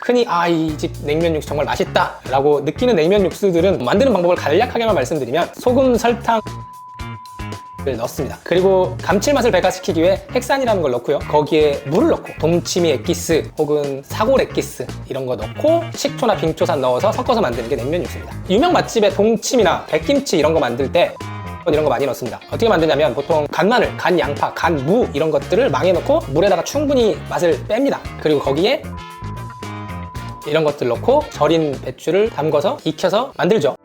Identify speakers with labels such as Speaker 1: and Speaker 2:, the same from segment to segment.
Speaker 1: 흔히 이 집 냉면 육수 정말 맛있다 라고 느끼는 냉면 육수들은 만드는 방법을 간략하게만 말씀드리면 소금, 설탕 을 넣습니다. 그리고 감칠맛을 배가시키기 위해 핵산이라는 걸 넣고요. 거기에 물을 넣고 동치미 엑기스 혹은 사골 엑기스 이런 거 넣고 식초나 빙초산 넣어서 섞어서 만드는 게 냉면 육수입니다. 유명 맛집에 동치미나 백김치 이런 거 만들 때 이런 거 많이 넣습니다. 어떻게 만드냐면 보통 간 마늘, 간 양파, 간 무 이런 것들을 망에 넣고 물에다가 충분히 맛을 뺍니다. 그리고 거기에 이런 것들 넣고 절인 배추를 담궈서 익혀서 만들죠.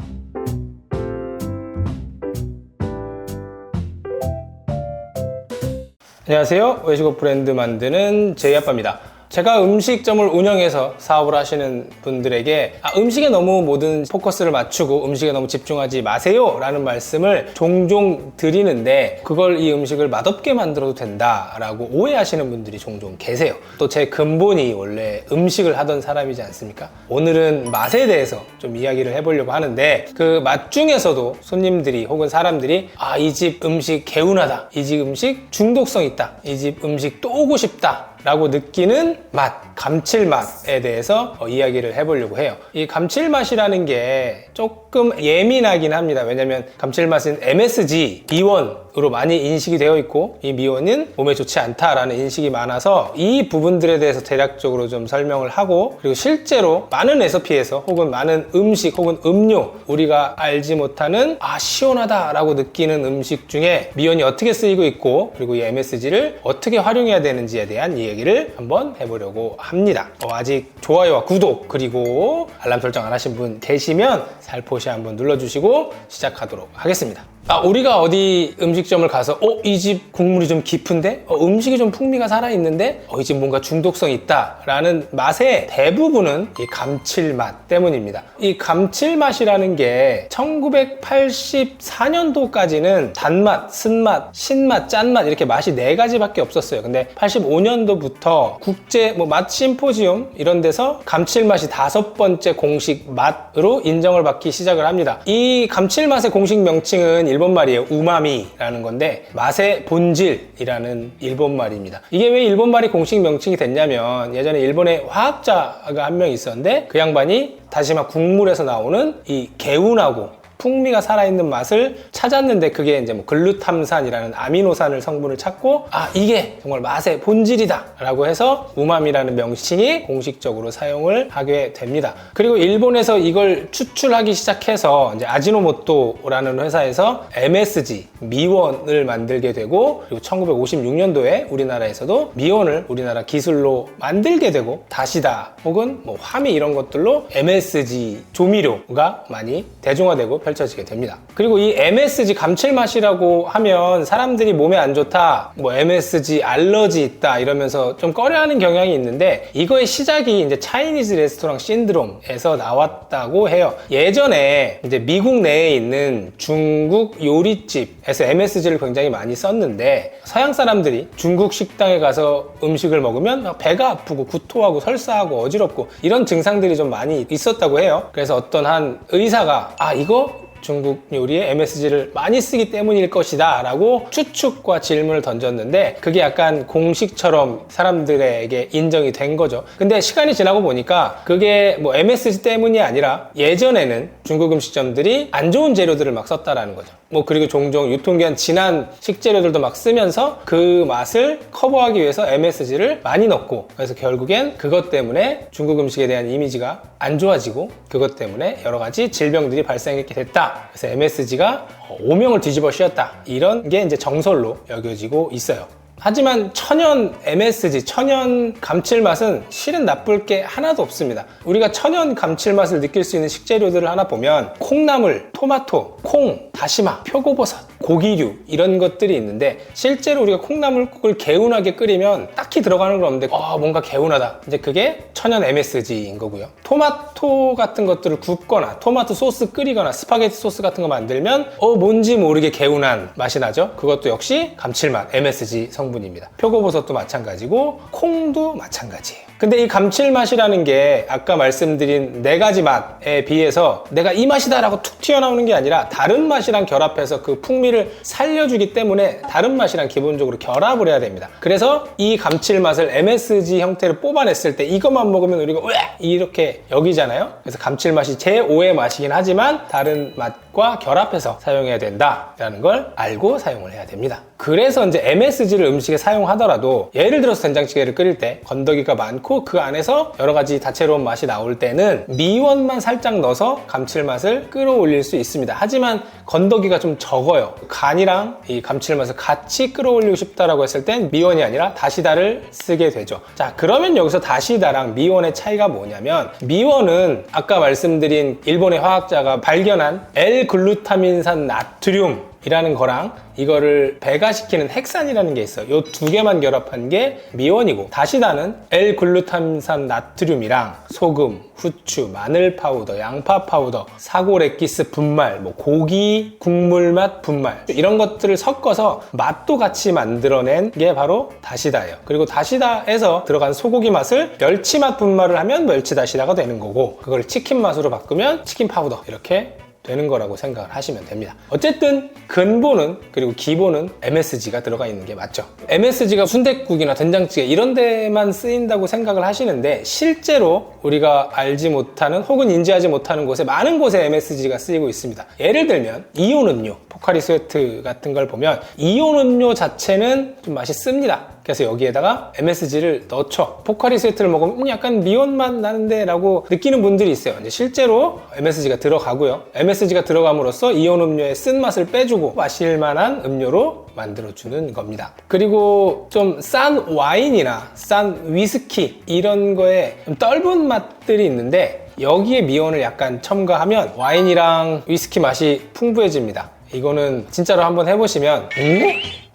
Speaker 1: 안녕하세요. 외식업 브랜드 만드는 제이아빠입니다. 제가 음식점을 운영해서 사업을 하시는 분들에게 음식에 너무 모든 포커스를 맞추고 음식에 너무 집중하지 마세요 라는 말씀을 종종 드리는데 그걸 이 음식을 맛없게 만들어도 된다 라고 오해하시는 분들이 종종 계세요. 또 제 근본이 원래 음식을 하던 사람이지 않습니까? 오늘은 맛에 대해서 좀 이야기를 해보려고 하는데 그 맛 중에서도 손님들이 혹은 사람들이 이 집 음식 개운하다, 이 집 음식 중독성 있다, 이 집 음식 또 오고 싶다 라고 느끼는 맛, 감칠맛에 대해서 이야기를 해보려고 해요. 이 감칠맛이라는 게 조금 예민하긴 합니다. 왜냐면 감칠맛은 MSG, 미원으로 많이 인식이 되어 있고 이 미원은 몸에 좋지 않다라는 인식이 많아서 이 부분들에 대해서 대략적으로 좀 설명을 하고 그리고 실제로 많은 레시피에서 혹은 많은 음식 혹은 음료 우리가 알지 못하는 시원하다 라고 느끼는 음식 중에 미원이 어떻게 쓰이고 있고 그리고 이 MSG를 어떻게 활용해야 되는지에 대한 얘기를 한번 해보려고 합니다. 아직 좋아요와 구독 그리고 알람 설정 안 하신 분 계시면 살포시 한번 눌러주시고 시작하도록 하겠습니다. 우리가 어디 음식점을 가서 이 집 국물이 좀 깊은데? 음식이 좀 풍미가 살아있는데? 이 집 뭔가 중독성이 있다 라는 맛의 대부분은 이 감칠맛 때문입니다. 이 감칠맛이라는 게 1984년도까지는 단맛, 쓴맛, 신맛, 짠맛 이렇게 맛이 4가지밖에 없었어요. 근데 85년도부터 국제 맛 심포지움 이런 데서 감칠맛이 5번째 공식 맛으로 인정을 받기 시작을 합니다. 이 감칠맛의 공식 명칭은 일본 말이에요. 우마미라는 건데 맛의 본질이라는 일본 말입니다. 이게 왜 일본 말이 공식 명칭이 됐냐면 예전에 일본에 화학자가 한 명 있었는데 그 양반이 다시마 국물에서 나오는 이 개운하고 풍미가 살아있는 맛을 찾았는데 그게 이제 글루탐산이라는 아미노산을 성분을 찾고 이게 정말 맛의 본질이다 라고 해서 우마미라는 명칭이 공식적으로 사용을 하게 됩니다. 그리고 일본에서 이걸 추출하기 시작해서 이제 아지노모토라는 회사에서 MSG 미원을 만들게 되고 그리고 1956년도에 우리나라에서도 미원을 우리나라 기술로 만들게 되고 다시다 혹은 화미 이런 것들로 MSG 조미료가 많이 대중화되고 펼쳐지게 됩니다. 그리고 이 MSG 감칠맛이라고 하면 사람들이 몸에 안 좋다, MSG 알러지 있다 이러면서 좀 꺼려하는 경향이 있는데 이거의 시작이 이제 차이니즈 레스토랑 신드롬에서 나왔다고 해요. 예전에 이제 미국 내에 있는 중국 요리집에서 MSG를 굉장히 많이 썼는데 서양 사람들이 중국 식당에 가서 음식을 먹으면 배가 아프고 구토하고 설사하고 어지럽고 이런 증상들이 좀 많이 있었다고 해요. 그래서 어떤 한 의사가 이거 중국 요리에 MSG를 많이 쓰기 때문일 것이다 라고 추측과 질문을 던졌는데 그게 약간 공식처럼 사람들에게 인정이 된 거죠. 근데 시간이 지나고 보니까 그게 MSG 때문이 아니라 예전에는 중국 음식점들이 안 좋은 재료들을 막 썼다라는 거죠. 그리고 종종 유통기한 지난 식재료들도 막 쓰면서 그 맛을 커버하기 위해서 MSG를 많이 넣고 그래서 결국엔 그것 때문에 중국 음식에 대한 이미지가 안 좋아지고 그것 때문에 여러 가지 질병들이 발생했게 됐다. 그래서 MSG가 오명을 뒤집어 씌웠다. 이런 게 이제 정설로 여겨지고 있어요. 하지만 천연 MSG, 천연 감칠맛은 실은 나쁠 게 하나도 없습니다. 우리가 천연 감칠맛을 느낄 수 있는 식재료들을 하나 보면 콩나물, 토마토, 콩, 다시마, 표고버섯, 고기류 이런 것들이 있는데 실제로 우리가 콩나물국을 개운하게 끓이면 딱히 들어가는 건 없는데 뭔가 개운하다. 이제 그게 천연 MSG인 거고요. 토마토 같은 것들을 굽거나 토마토 소스 끓이거나 스파게티 소스 같은 거 만들면 뭔지 모르게 개운한 맛이 나죠. 그것도 역시 감칠맛 MSG 성분입니다. 표고버섯도 마찬가지고 콩도 마찬가지예요. 근데 이 감칠맛이라는 게 아까 말씀드린 4가지 맛에 비해서 내가 이 맛이다 라고 툭 튀어나오는 게 아니라 다른 맛이랑 결합해서 그 풍미를 풍미를 살려주기 때문에 다른 맛이랑 기본적으로 결합을 해야 됩니다. 그래서 이 감칠맛을 MSG 형태로 뽑아냈을 때 이것만 먹으면 우리가 왜 이렇게 여기잖아요. 그래서 감칠맛이 제5의 맛이긴 하지만 다른 맛과 결합해서 사용해야 된다라는 걸 알고 사용을 해야 됩니다. 그래서 이제 MSG를 음식에 사용하더라도 예를 들어서 된장찌개를 끓일 때 건더기가 많고 그 안에서 여러 가지 다채로운 맛이 나올 때는 미원만 살짝 넣어서 감칠맛을 끌어올릴 수 있습니다. 하지만 건더기가 좀 적어요. 간이랑 이 감칠맛을 같이 끌어올리고 싶다라고 했을 땐 미원이 아니라 다시다를 쓰게 되죠. 자, 그러면 여기서 다시다랑 미원의 차이가 뭐냐면 미원은 아까 말씀드린 일본의 화학자가 발견한 L-글루타민산 나트륨 이라는 거랑 이거를 배가시키는 헥산이라는 게 있어요. 이 두 개만 결합한 게 미원이고, 다시다는 L-글루타민산 나트륨이랑 소금, 후추, 마늘 파우더, 양파 파우더, 사골 엑기스 분말, 뭐 고기 국물 맛 분말 이런 것들을 섞어서 맛도 같이 만들어낸 게 바로 다시다예요. 그리고 다시다에서 들어간 소고기 맛을 멸치 맛 분말을 하면 멸치 다시다가 되는 거고, 그걸 치킨 맛으로 바꾸면 치킨 파우더 이렇게 되는 거라고 생각을 하시면 됩니다. 어쨌든 근본은, 그리고 기본은 MSG가 들어가 있는 게 맞죠. MSG가 순댓국이나 된장찌개 이런 데만 쓰인다고 생각을 하시는데 실제로 우리가 알지 못하는 혹은 인지하지 못하는 곳에 많은 곳에 MSG가 쓰이고 있습니다. 예를 들면 이온 음료, 포카리 스웨트 같은 걸 보면 이온 음료 자체는 좀 맛이 씁니다. 그래서 여기에다가 MSG를 넣죠. 포카리 스웨트를 먹으면 약간 미원 맛 나는데 라고 느끼는 분들이 있어요. 이제 실제로 MSG가 들어가고요. MSG가 들어감으로써 이온 음료의 쓴맛을 빼주고 마실 만한 음료로 만들어주는 겁니다. 그리고 좀 싼 와인이나 싼 위스키 이런 거에 좀 떫은 맛들이 있는데 여기에 미원을 약간 첨가하면 와인이랑 위스키 맛이 풍부해집니다. 이거는 진짜로 한번 해보시면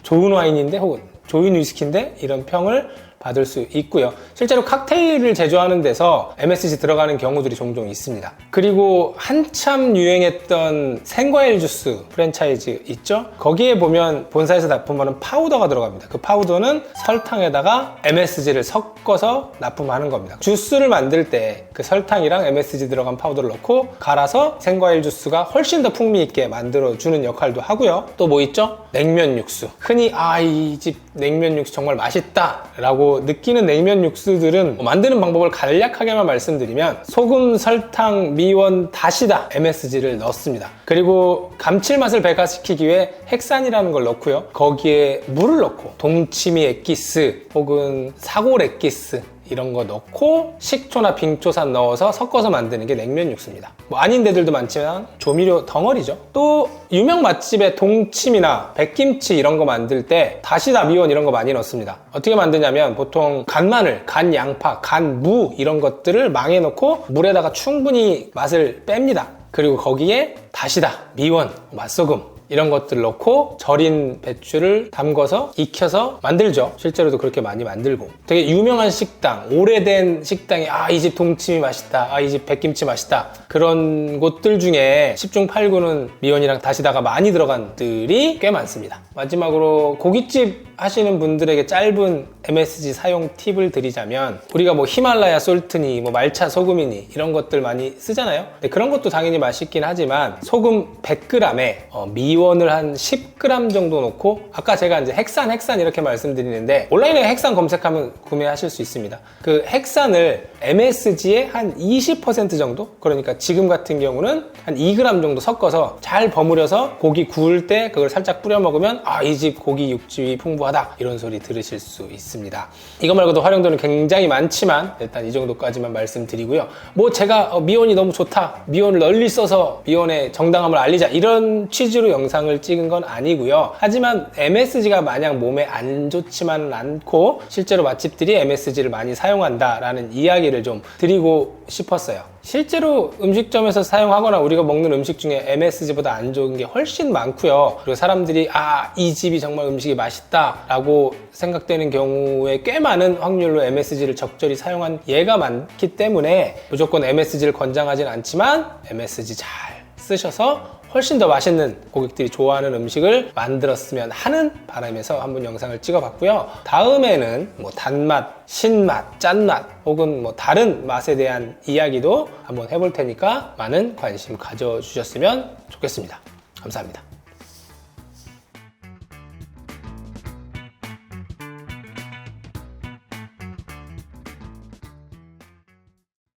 Speaker 1: 좋은 와인인데 혹은 좋은 위스키인데 이런 평을 받을 수 있고요. 실제로 칵테일을 제조하는 데서 MSG 들어가는 경우들이 종종 있습니다. 그리고 한참 유행했던 생과일 주스 프랜차이즈 있죠? 거기에 보면 본사에서 납품하는 파우더가 들어갑니다. 그 파우더는 설탕에다가 MSG를 섞어서 납품하는 겁니다. 주스를 만들 때 그 설탕이랑 MSG 들어간 파우더를 넣고 갈아서 생과일 주스가 훨씬 더 풍미 있게 만들어주는 역할도 하고요. 또 뭐 있죠? 냉면 육수. 흔히 이 집 냉면 육수 정말 맛있다 라고 느끼는 냉면 육수들은 만드는 방법을 간략하게만 말씀드리면 소금, 설탕, 미원, 다시다, MSG를 넣습니다. 그리고 감칠맛을 배가시키기 위해 헥산이라는 걸 넣고요. 거기에 물을 넣고 동치미 엑기스 혹은 사골 엑기스 이런 거 넣고 식초나 빙초산 넣어서 섞어서 만드는 게 냉면 육수입니다. 뭐 아닌 데들도 많지만 조미료 덩어리죠. 또 유명 맛집의 동치미나 백김치 이런 거 만들 때 다시다, 미원 이런 거 많이 넣습니다. 어떻게 만드냐면 보통 간 마늘, 간 양파, 간 무 이런 것들을 망에 넣고 물에다가 충분히 맛을 뺍니다. 그리고 거기에 다시다, 미원, 맛소금 이런 것들 넣고 절인 배추를 담궈서 익혀서 만들죠. 실제로도 그렇게 많이 만들고, 되게 유명한 식당, 오래된 식당에 이 집 동치미 맛있다, 이 집 백김치 맛있다 그런 곳들 중에 10중 8구는 미원이랑 다시다가 많이 들어간 들이 꽤 많습니다. 마지막으로 고깃집 하시는 분들에게 짧은 MSG 사용 팁을 드리자면, 우리가 뭐 히말라야 솔트니 뭐 말차 소금이니 이런 것들 많이 쓰잖아요. 근데 그런 것도 당연히 맛있긴 하지만 소금 100g에 미원을 한 10g 정도 넣고, 아까 제가 이제 헥산 이렇게 말씀드리는데 온라인에 헥산 검색하면 구매하실 수 있습니다. 그 헥산을 MSG의 한 20% 정도, 그러니까 지금 같은 경우는 한 2g 정도 섞어서 잘 버무려서 고기 구울 때 그걸 살짝 뿌려 먹으면 이 집 고기 육즙이 풍부하다 이런 소리 들으실 수 있습니다. 이거 말고도 활용도는 굉장히 많지만 일단 이 정도까지만 말씀드리고요. 뭐 제가 미원이 너무 좋다, 미원을 널리 써서 미원의 정당함을 알리자 이런 취지로 영상을 찍은 건 아니고요. 하지만 MSG가 마냥 몸에 안 좋지만은 않고 실제로 맛집들이 MSG를 많이 사용한다라는 이야기를 좀 드리고 싶었어요. 실제로 음식점에서 사용하거나 우리가 먹는 음식 중에 MSG보다 안 좋은 게 훨씬 많고요. 그리고 사람들이 이 집이 정말 음식이 맛있다 라고 생각되는 경우에 꽤 많은 확률로 MSG를 적절히 사용한 예가 많기 때문에 무조건 MSG를 권장하진 않지만 MSG 잘 쓰셔서 훨씬 더 맛있는, 고객들이 좋아하는 음식을 만들었으면 하는 바람에서 한번 영상을 찍어봤고요. 다음에는 뭐 단맛, 신맛, 짠맛 혹은 뭐 다른 맛에 대한 이야기도 한번 해볼 테니까 많은 관심 가져주셨으면 좋겠습니다. 감사합니다.